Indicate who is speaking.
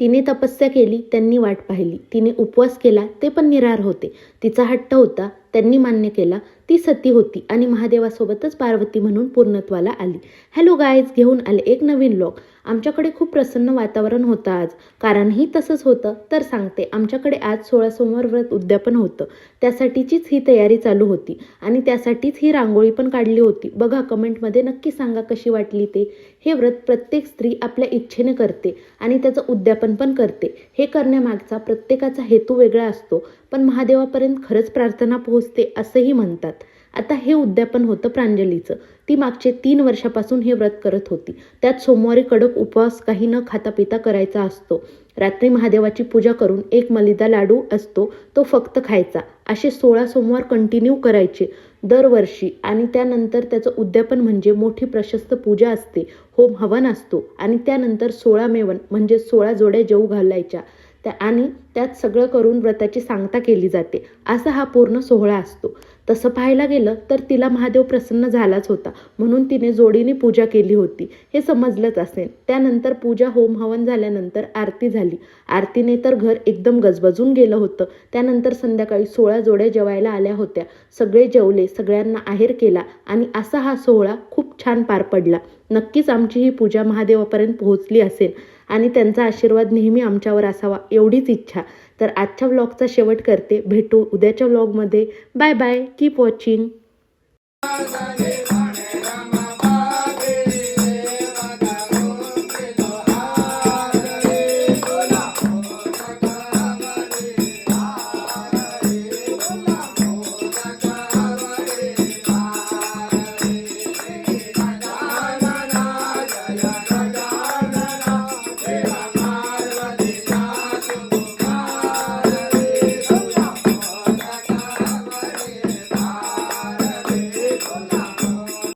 Speaker 1: तिने तपस्या केली, त्यांनी वाट पाहिली. तिने उपवास केला, ते पण निरार होते. तिचा हट्ट होता, त्यांनी मान्य केला. ती सती होती आणि महादेवासोबतच पार्वती म्हणून पूर्णत्वाला आली. हॅलो गाईज, घेऊन आले एक नवीन व्लॉग. आमच्याकडे खूप प्रसन्न वातावरण होतं आज. कारणही तसंच होतं तर सांगते. आमच्याकडे आज 16 सोमवार व्रत उद्यापन होतं. त्यासाठीचीच ही तयारी चालू होती आणि त्यासाठीच ही रांगोळी पण काढली होती. बघा, कमेंटमध्ये नक्की सांगा कशी वाटली ते. हे व्रत प्रत्येक स्त्री आपल्या इच्छेने करते आणि त्याचं उद्यापन पण करते. हे करण्यामागचा प्रत्येकाचा हेतू वेगळा असतो, पण महादेवापर्यंत खरंच प्रार्थना पोहोचते असंही म्हणतात. आता हे उद्यापन होतं प्रांजलीचं. ती मागचे 3 वर्षापासून हे व्रत करत होती. त्यात सोमवारी कडक उपवास, काही न खाता पिता करायचा असतो. रात्री महादेवाची पूजा करून एक मलिदा लाडू असतो, तो फक्त खायचा. असे 16 सोमवार कंटिन्यू करायचे दरवर्षी. आणि त्यानंतर त्याचं उद्यापन म्हणजे मोठी प्रशस्त पूजा असते, होम हवन असतो आणि त्यानंतर 16 मेवन म्हणजे 16 जोड्या जेवू घालायच्या आणि त्यात सगळं करून व्रताची सांगता केली जाते. असा हा पूर्ण सोहळा असतो. तसं पाहायला गेलं तर तिला महादेव प्रसन्न झालाच होता, म्हणून तिने जोडीने पूजा केली होती, हे समजलंच असेल. त्यानंतर पूजा होम हवन झाल्यानंतर आरती झाली. आरतीने तर घर एकदम गजबजून गेलं होतं. त्यानंतर संध्याकाळी 16 जोड्या जेवायला आल्या होत्या. सगळे जेवले, सगळ्यांना आहेर केला आणि असा हा सोहळा खूप छान पार पडला. नक्कीच आमची ही पूजा महादेवापर्यंत पोहोचली असेल आणि त्यांचा आशीर्वाद नेहमी आमच्यावर असावा, एवढीच इच्छा. तर आजच्या व्लॉगचा शेवट करते. भेटू उद्याच्या व्लॉगमध्ये. Bye bye. Keep watching.